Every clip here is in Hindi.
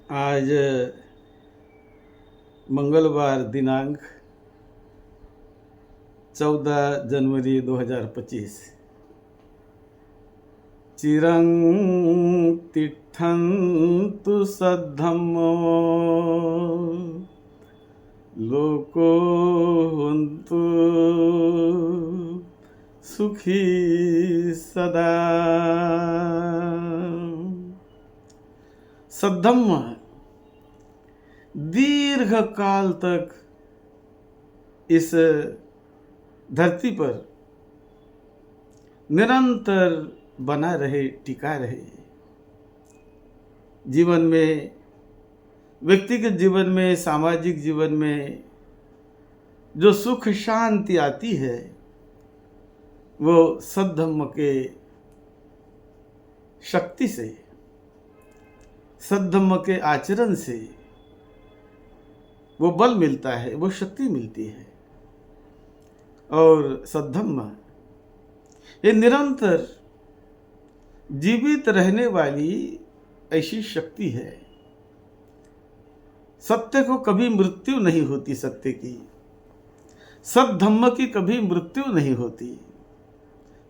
आज मंगलवार दिनांक 14 जनवरी 2025। चिरं तिष्ठन्तु सद्धम्मो लोको हन्तु सुखी सदा। सद्धम्म दीर्घ काल तक इस धरती पर निरंतर बना रहे, टिका रहे। जीवन में, व्यक्तिगत जीवन में, सामाजिक जीवन में जो सुख शांति आती है वो सद्धम्म के शक्ति से, सद्धम्म के आचरण से वो बल मिलता है, वो शक्ति मिलती है। और सद्धम्म ये निरंतर जीवित रहने वाली ऐसी शक्ति है। सत्य को कभी मृत्यु नहीं होती, सत्य की, सद्धम्म की कभी मृत्यु नहीं होती।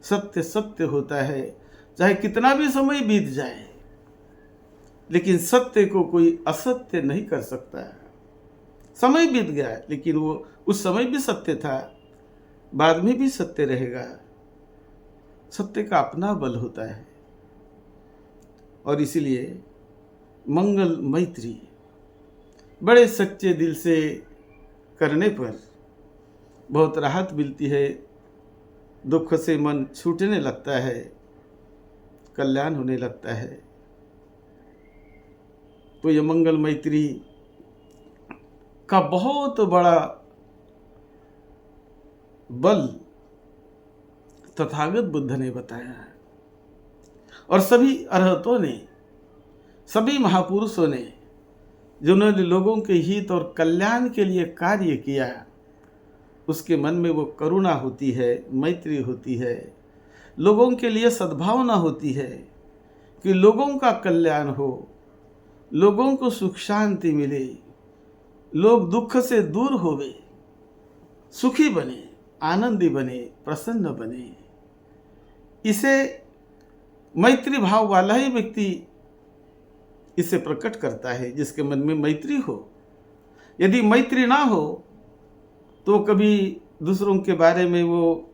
सत्य सत्य होता है, चाहे कितना भी समय बीत जाए, लेकिन सत्य को कोई असत्य नहीं कर सकता है। समय बीत गया लेकिन वो उस समय भी सत्य था, बाद में भी सत्य रहेगा। सत्य का अपना बल होता है। और इसीलिए मंगल मैत्री बड़े सच्चे दिल से करने पर बहुत राहत मिलती है, दुख से मन छूटने लगता है, कल्याण होने लगता है। तो ये मंगल मैत्री का बहुत बड़ा बल तथागत बुद्ध ने बताया है। और सभी अरहतों ने, सभी महापुरुषों ने, जिन्होंने लोगों के हित और कल्याण के लिए कार्य किया, उसके मन में वो करुणा होती है, मैत्री होती है, लोगों के लिए सद्भावना होती है कि लोगों का कल्याण हो, लोगों को सुख शांति मिले, लोग दुख से दूर होवे, सुखी बने, आनंदी बने, प्रसन्न बने। इसे मैत्री भाव वाला ही व्यक्ति इसे प्रकट करता है, जिसके मन में मैत्री हो। यदि मैत्री ना हो तो कभी दूसरों के बारे में वो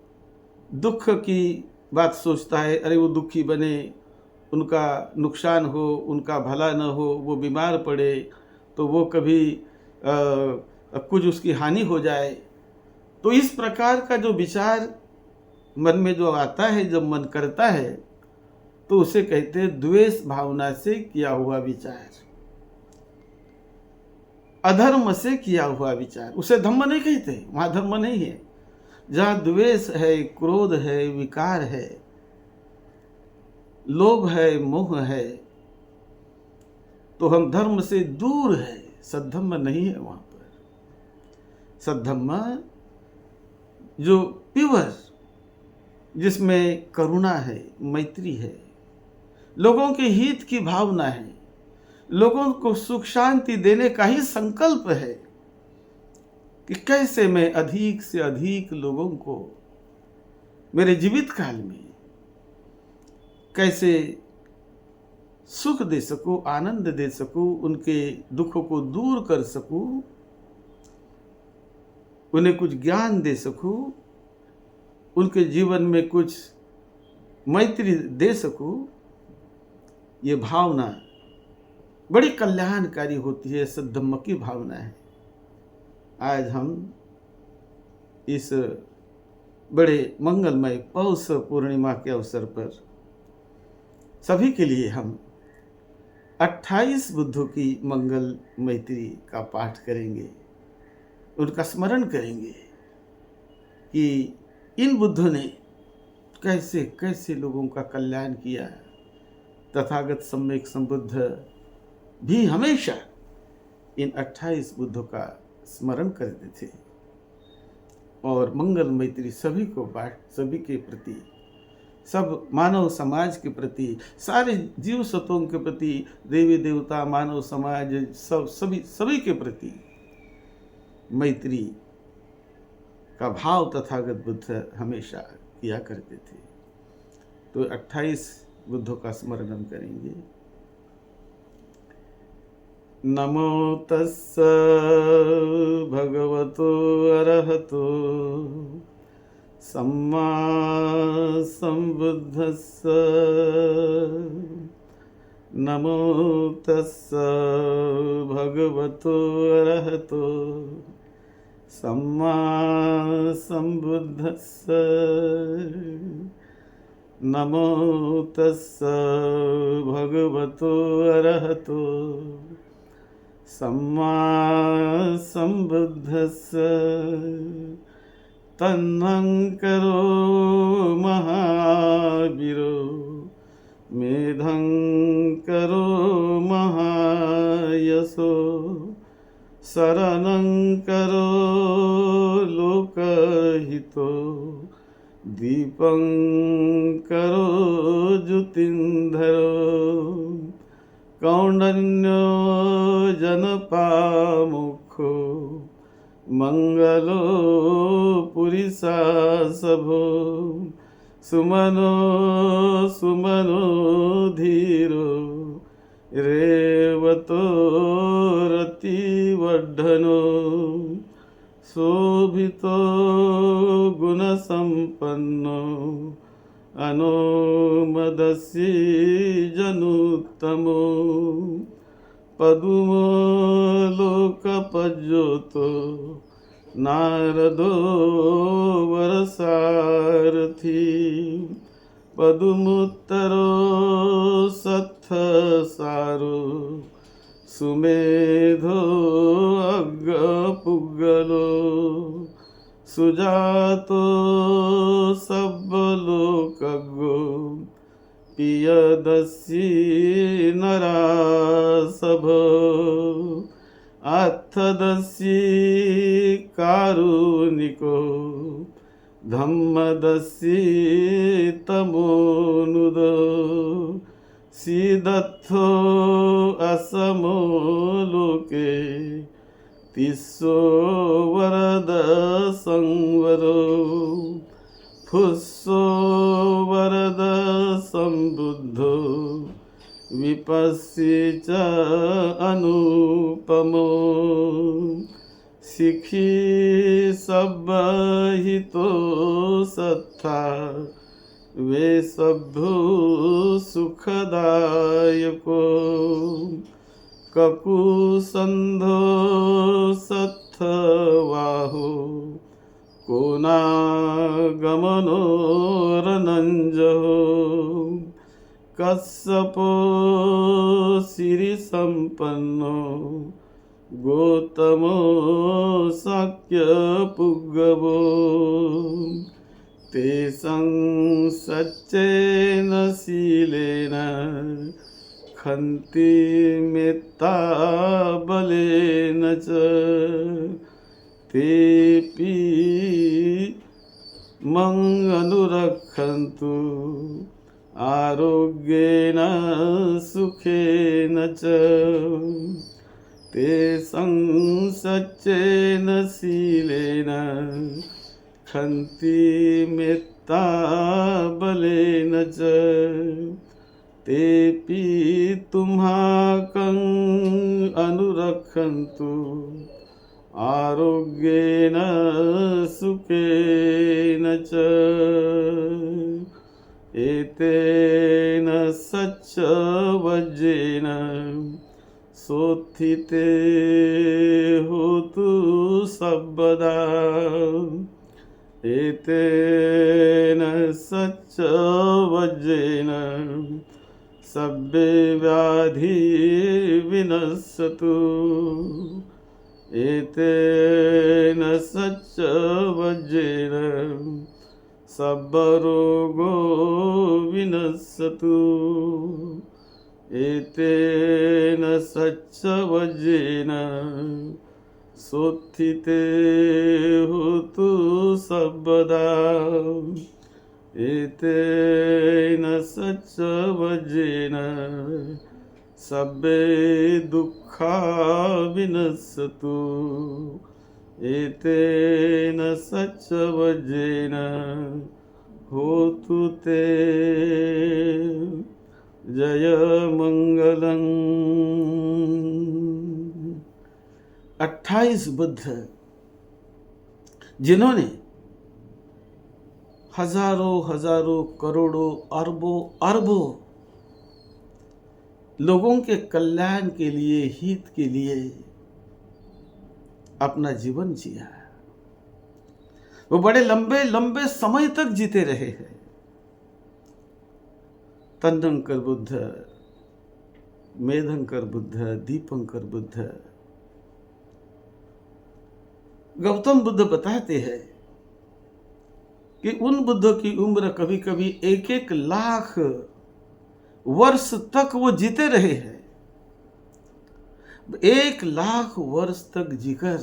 दुख की बात सोचता है, अरे वो दुखी बने, उनका नुकसान हो, उनका भला न हो, वो बीमार पड़े तो वो कभी कुछ उसकी हानि हो जाए। तो इस प्रकार का जो विचार मन में जो आता है, जब मन करता है, तो उसे कहते हैं द्वेष भावना से किया हुआ विचार, अधर्म से किया हुआ विचार। उसे धम्म नहीं कहते, वहां धर्म नहीं है। जहां द्वेष है, क्रोध है, विकार है, लोभ है, मोह है, तो हम धर्म से दूर है, सद्धम्म नहीं है वहां पर। सद्धम्म जो प्योर, जिसमें करुणा है, मैत्री है, लोगों के हित की भावना है, लोगों को सुख शांति देने का ही संकल्प है कि कैसे मैं अधिक से अधिक लोगों को मेरे जीवित काल में कैसे सुख दे सकूं, आनंद दे सकूं, उनके दुखों को दूर कर सकूं, उन्हें कुछ ज्ञान दे सकूं, उनके जीवन में कुछ मैत्री दे सकूं। ये भावना बड़ी कल्याणकारी होती है, सद्धम्म की भावना है। आज हम इस बड़े मंगलमय पौष पूर्णिमा के अवसर पर सभी के लिए हम 28 बुद्धों की मंगल मैत्री का पाठ करेंगे, उनका स्मरण करेंगे कि इन बुद्धों ने कैसे कैसे लोगों का कल्याण किया। तथागत सम्यक संबुद्ध भी हमेशा इन 28 बुद्धों का स्मरण करते थे और मंगल मैत्री सभी को बांट, सभी के प्रति सब मानव समाज के प्रति, सारे जीव सत्वों के प्रति, देवी देवता, मानव समाज, सभी के प्रति मैत्री का भाव तथागत बुद्ध हमेशा किया करते थे। तो 28 बुद्धों का स्मरण हम करेंगे। नमो तस्स भगवतो अरहतो सम्मा संबुद्धस्स। नमो तस्स भगवतो अरहतो सम्मा संबुद्धस्स। नमो तस्स भगवतो अरहतो सम्मा संबुद्धस्स। तन्नंकरो महावीरो मेधंकरो महायशो शरणंकरो लोकहितो दीपंकरो ज्योतिंधरो कौंडन्यो जनपामुखो मंगलो पुरीसासभो सुमनो सुमनो धीरो रेवतो रतिवर्धनो शोभितो गुणसंपन्नो अनोमदसी जनुत्तमो पदुमो लोकपज्योतो नारदो वरसारथी पदुमुत्तरो सत्थसारो सुमेधो अग्गपुग्गलो सुजातो सब्बलोकज्ञो पियदस्सी नरासभ अत्थदस्सी कारुणिको धम्मदस्सी तमोनुदो सीदत्थो असमो लोके तिस्सो वरद संवरो फुस्सो वरद संबुद्धो विपस्सी च अनुपमो सिखी सब्बहितो सत्था वे सभ्यो सुखदायको ककुसंधो सत्थवाहो कोनागमनो रनंजहो कश्यपो सिरिसंपन्नो गौतमो शाक्यपुग्गवो तेषां सच्चेन शीलेन खन्ति मेत्ता बलेन च तेऽपि मं अनुरक्षन्तु आरोग्येन सुखेन च तेषां सच्चेन शीलेन खन्ति मेत्ता बलेन च तेऽपि तुम्हाकं अनुरक्षन्तु आरोग्येन सुखेन च एतेन सच्च वज्रेण सोत्थिते होतु सर्वदा एतेन सच्च वज्रेण सब्बे व्याधि विनश्यतु एतेन सच्च वज्रेण सब्बरोगो विनश्यतु एतेन सच्च वज्रेण सोत्थिते होतु सर्वदा एतेन सच्चवजेन सब्बे दुःखा विनश्यतु। एतेन सच्चवजेन होतु ते जय मंगलम्। 28 बुद्ध जिन्होंने हजारों हजारों करोड़ों अरबों अरबों लोगों के कल्याण के लिए, हित के लिए अपना जीवन जिया, वो बड़े लंबे लंबे समय तक जीते रहे हैं। तन्वंकर बुद्ध, मेधंकर बुद्ध, दीपंकर बुद्ध, गौतम बुद्ध बताते हैं कि उन बुद्धों की उम्र कभी कभी 1-1 लाख वर्ष तक वो जीते रहे हैं। 1 लाख वर्ष तक जीकर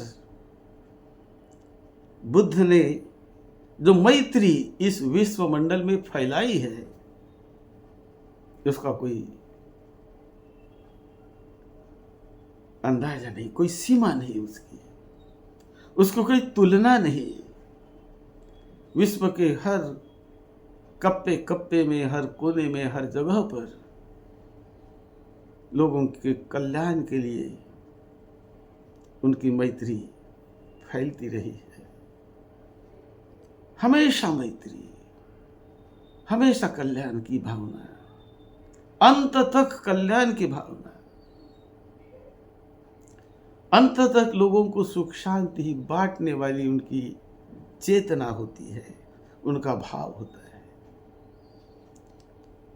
बुद्ध ने जो मैत्री इस विश्व मंडल में फैलाई है, उसका कोई अंदाजा नहीं, कोई सीमा नहीं उसकी, उसको कोई तुलना नहीं। विश्व के हर कप्पे कप्पे में, हर कोने में, हर जगह पर लोगों के कल्याण के लिए उनकी मैत्री फैलती रही है। हमेशा मैत्री, हमेशा कल्याण की भावना, अंत तक कल्याण की भावना, अंत तक लोगों को सुख शांति ही बांटने वाली उनकी चेतना होती है, उनका भाव होता है।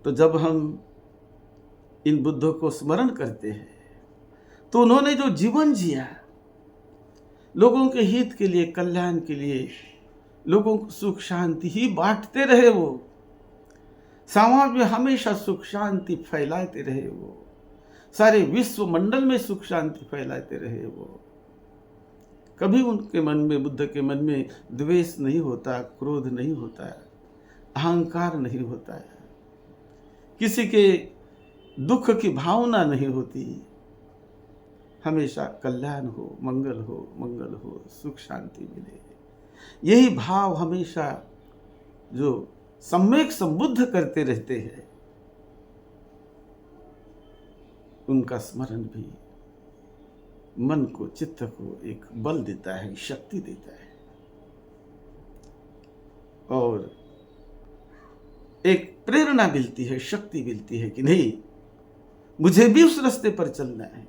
तो जब हम इन बुद्धों को स्मरण करते हैं तो उन्होंने जो जीवन जिया, लोगों के हित के लिए, कल्याण के लिए, लोगों को सुख शांति ही बांटते रहे, वो समाज में हमेशा सुख शांति फैलाते रहे, वो सारे विश्व मंडल में सुख शांति फैलाते रहे। वो कभी उनके मन में, बुद्ध के मन में द्वेष नहीं होता, क्रोध नहीं होता, अहंकार नहीं होता है, किसी के दुख की भावना नहीं होती। हमेशा कल्याण हो, मंगल हो, मंगल हो, सुख शांति मिले, यही भाव हमेशा जो सम्यक संबुद्ध करते रहते हैं, उनका स्मरण भी मन को, चित्त को एक बल देता है, शक्ति देता है, और एक प्रेरणा मिलती है, शक्ति मिलती है कि नहीं, मुझे भी उस रास्ते पर चलना है,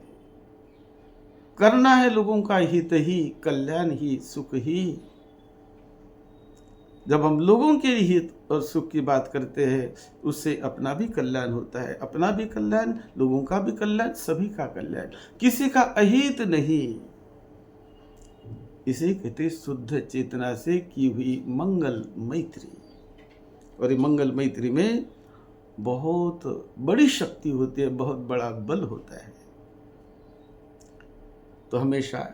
करना है लोगों का हित ही, कल्याण ही, सुख ही। जब हम लोगों के हित और सुख की बात करते हैं, उससे अपना भी कल्याण होता है, अपना भी कल्याण, लोगों का भी कल्याण, सभी का कल्याण, किसी का अहित नहीं। इसे कहते शुद्ध चेतना से की हुई मंगल मैत्री। और ये मंगल मैत्री में बहुत बड़ी शक्ति होती है, बहुत बड़ा बल होता है। तो हमेशा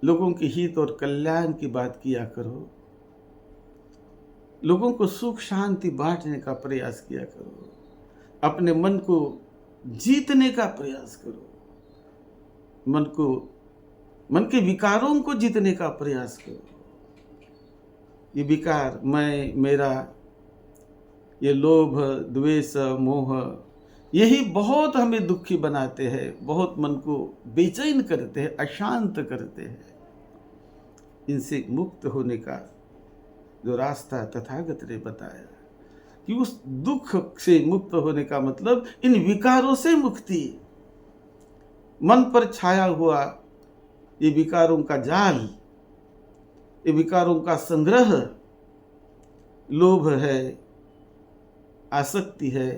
लोगों के हित और कल्याण की बात किया करो, लोगों को सुख शांति बांटने का प्रयास किया करो, अपने मन को जीतने का प्रयास करो, मन के विकारों को जीतने का प्रयास करो। ये विकार, मैं, मेरा, ये लोभ, द्वेष, मोह, यही बहुत हमें दुखी बनाते हैं, बहुत मन को बेचैन करते हैं, अशांत करते हैं। इनसे मुक्त होने का जो रास्ता तथागत ने बताया कि उस दुख से मुक्त होने का मतलब इन विकारों से मुक्ति, मन पर छाया हुआ ये विकारों का जाल, ये विकारों का संग्रह, लोभ है, आसक्ति है,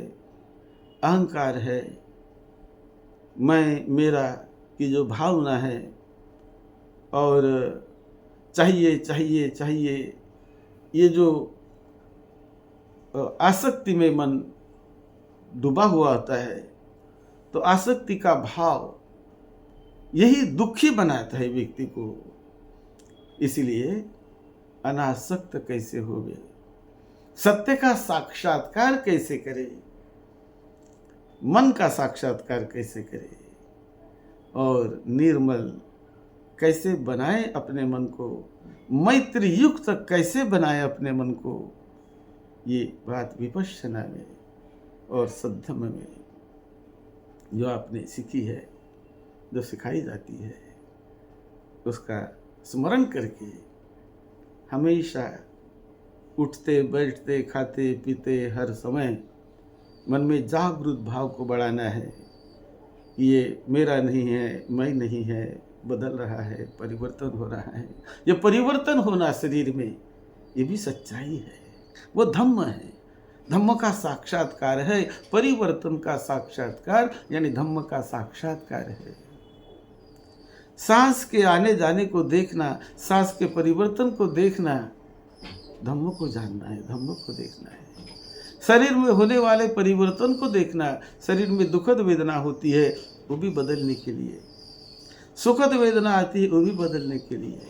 अहंकार है, मैं, मेरा की जो भावना है, और चाहिए चाहिए चाहिए, ये जो आसक्ति में मन डूबा हुआ होता है, तो आसक्ति का भाव यही दुखी बनाता है व्यक्ति को। इसलिए अनासक्त कैसे होवे, सत्य का साक्षात्कार कैसे करे, मन का साक्षात्कार कैसे करे और निर्मल कैसे बनाए अपने मन को, मैत्री युक्त कैसे बनाए अपने मन को, ये बात विपश्यना में और सद्धम्म में जो आपने सीखी है, जो सिखाई जाती है, उसका स्मरण करके हमेशा उठते बैठते खाते पीते हर समय मन में जागरूक भाव को बढ़ाना है। ये मेरा नहीं है, मैं नहीं है, बदल रहा है, परिवर्तन हो रहा है। ये परिवर्तन होना शरीर में, ये भी सच्चाई है, वो धम्म है। धम्म का साक्षात्कार है, परिवर्तन का साक्षात्कार यानी धम्म का साक्षात्कार है। सांस के आने जाने को देखना, सांस के परिवर्तन को देखना, धम्म को जानना है, धम्म को देखना है। शरीर में होने वाले परिवर्तन को देखना, शरीर में दुखद वेदना होती है वो भी बदलने के लिए, सुखद वेदना आती है वो भी बदलने के लिए,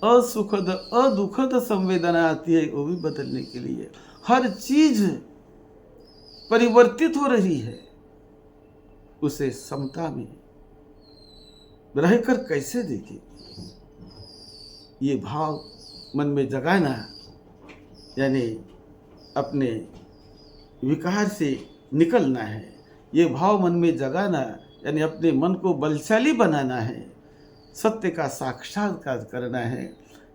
असुखद अदुखद संवेदना आती है वो भी बदलने के लिए। हर चीज परिवर्तित हो रही है, उसे समता में रहकर कैसे देखें, ये भाव मन में जगाना यानी अपने विकार से निकलना है। ये भाव मन में जगाना यानी अपने मन को बलशाली बनाना है, सत्य का साक्षात्कार करना है।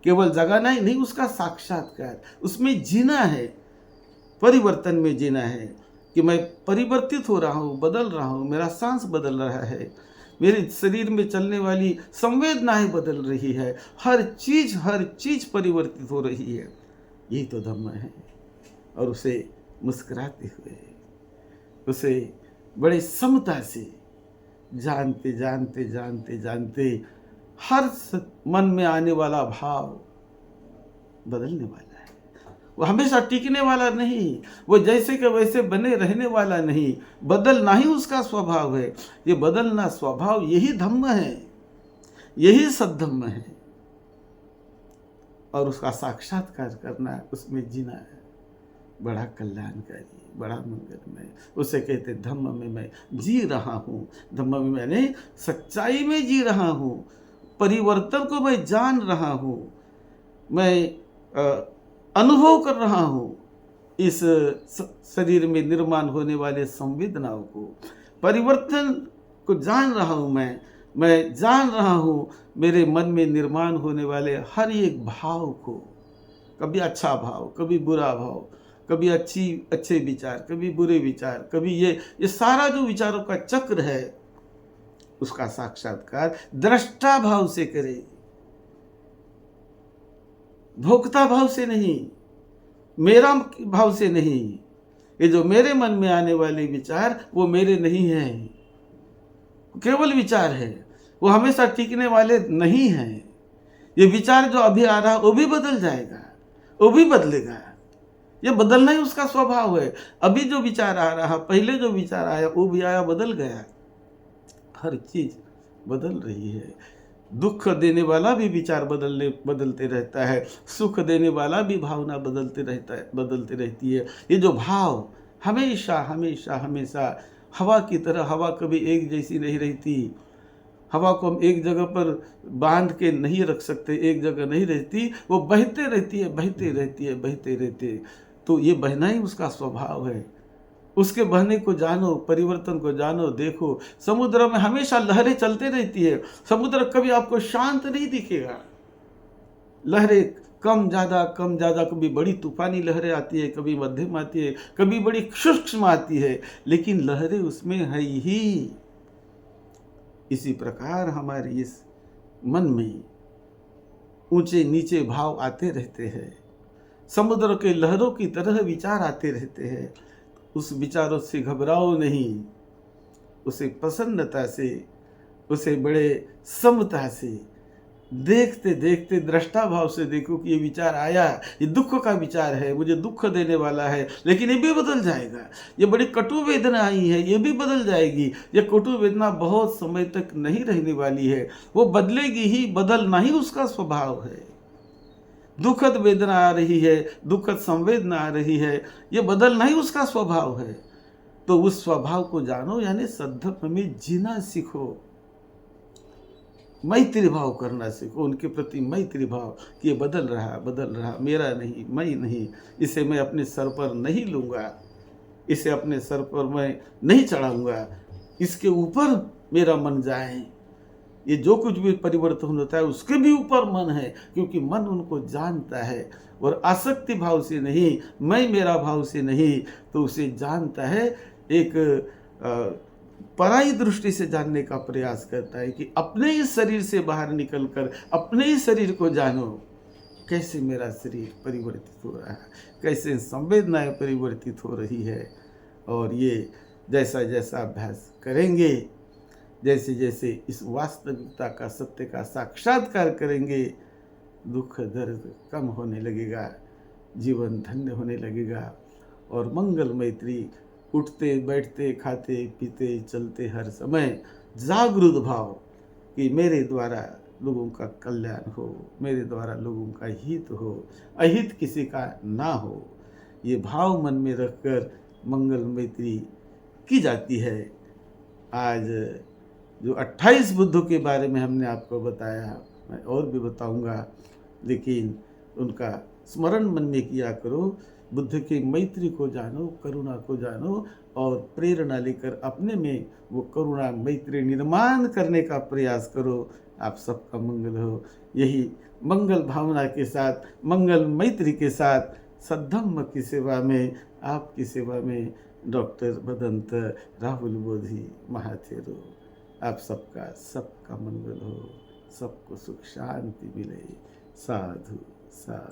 केवल जगाना ही नहीं, उसका साक्षात्कार, उसमें जीना है, परिवर्तन में जीना है कि मैं परिवर्तित हो रहा हूँ, बदल रहा हूँ, मेरा सांस बदल रहा है, मेरे शरीर में चलने वाली संवेदनाएं बदल रही है, हर चीज परिवर्तित हो रही है। यही तो धम्म है। और उसे मुस्कुराते हुए, उसे बड़े समता से जानते जानते जानते जानते हर मन में आने वाला भाव बदलने वाला है। वो हमेशा टिकने वाला नहीं, वो जैसे के वैसे बने रहने वाला नहीं, बदलना ही उसका स्वभाव है। ये बदलना स्वभाव, यही धम्म है, यही सद्धम्म है। और उसका साक्षात्कार करना, उसमें जीना है, बड़ा कल्याणकारी, बड़ा मंगलमय। उसे कहते धम्म में मैं जी रहा हूँ। धम्म में मैंने सच्चाई में जी रहा हूँ, परिवर्तन को मैं जान रहा हूँ, मैं अनुभव कर रहा हूँ इस शरीर में निर्माण होने वाले संवेदनाओं को, परिवर्तन को जान रहा हूँ। मैं जान रहा हूँ मेरे मन में निर्माण होने वाले हर एक भाव को, कभी अच्छा भाव, कभी बुरा भाव, कभी अच्छे विचार, कभी बुरे विचार, कभी ये सारा जो विचारों का चक्र है, उसका साक्षात्कार दृष्टा भाव से करे, भोक्ता भाव से नहीं, मेरा भाव से नहीं। ये जो मेरे मन में आने वाले विचार वो मेरे नहीं हैं, केवल विचार है, वो हमेशा टिकने वाले नहीं हैं। ये विचार जो अभी आ रहा वो भी बदल जाएगा, वो भी बदलेगा, ये बदलना ही उसका स्वभाव है। अभी जो विचार आ रहा, पहले जो विचार आया वो भी आया, बदल गया। हर चीज बदल रही है। दुख देने वाला भी विचार बदलते रहता है, सुख देने वाला भी भावना बदलती रहती है। ये जो भाव हमेशा हमेशा हमेशा हवा की तरह, हवा कभी एक जैसी नहीं रहती। हवा को हम एक जगह पर बांध के नहीं रख सकते, एक जगह नहीं रहती, वो बहते रहती है, बहते रहती है, बहते रहते। तो ये बहना ही उसका स्वभाव है। उसके बहने को जानो, परिवर्तन को जानो, देखो। समुद्र में हमेशा लहरें चलते रहती है, समुद्र कभी आपको शांत नहीं दिखेगा। लहरें कम ज़्यादा, कभी बड़ी तूफानी लहरें आती है, कभी मध्यम आती है, कभी बड़ी सूक्ष्म आती है, लेकिन लहरें उसमें है ही। इसी प्रकार हमारे इस मन में ऊंचे नीचे भाव आते रहते हैं, समुद्र के लहरों की तरह विचार आते रहते हैं। उस विचारों से घबराओ नहीं, उसे प्रसन्नता से, उसे बड़े समता से देखते देखते दृष्टा भाव से देखो कि ये विचार आया, ये दुख का विचार है, मुझे दुख देने वाला है, लेकिन ये भी बदल जाएगा। ये बड़ी कटु वेदना आई है, ये भी बदल जाएगी। ये कटु वेदना बहुत समय तक नहीं रहने वाली है, वो बदलेगी ही, बदलना ही उसका स्वभाव है। दुखद वेदना आ रही है, दुखद संवेदना आ रही है, ये बदलना ही उसका स्वभाव है। तो उस स्वभाव को जानो, यानी सद्धर्म में जीना सीखो, मैत्री भाव करना सीखो, उनके प्रति मैत्री भाव कि ये बदल रहा, मेरा नहीं, मैं नहीं, इसे मैं अपने सर पर नहीं लूँगा, इसे अपने सर पर मैं नहीं चढ़ाऊँगा, इसके ऊपर मेरा मन जाए। ये जो कुछ भी परिवर्तन होता है उसके भी ऊपर मन है, क्योंकि मन उनको जानता है, और आसक्ति भाव से नहीं, मैं मेरा भाव से नहीं, तो उसे जानता है, एक पराई दृष्टि से जानने का प्रयास करता है कि अपने ही शरीर से बाहर निकलकर अपने ही शरीर को जानो, कैसे मेरा शरीर परिवर्तित हो रहा है, कैसे संवेदनाएं परिवर्तित हो रही है। और ये जैसा जैसा अभ्यास करेंगे, जैसे जैसे इस वास्तविकता का, सत्य का साक्षात्कार करेंगे, दुख दर्द कम होने लगेगा, जीवन धन्य होने लगेगा, और मंगल मैत्री, उठते बैठते खाते पीते चलते हर समय जागृत भाव कि मेरे द्वारा लोगों का कल्याण हो, मेरे द्वारा लोगों का हित हो, अहित किसी का ना हो, ये भाव मन में रखकर मंगल मैत्री की जाती है। आज जो 28 बुद्धों के बारे में हमने आपको बताया, मैं और भी बताऊंगा, लेकिन उनका स्मरण मन में किया करो, बुद्ध की मैत्री को जानो, करुणा को जानो, और प्रेरणा लेकर अपने में वो करुणा मैत्री निर्माण करने का प्रयास करो। आप सबका मंगल हो। यही मंगल भावना के साथ, मंगल मैत्री के साथ, सद्धम्म की सेवा में, आपकी सेवा में डॉक्टर भदंत राहुल बोधी महाथेरो। आप सबका मंगल हो, सबको सुख शांति मिले। साधु साधु।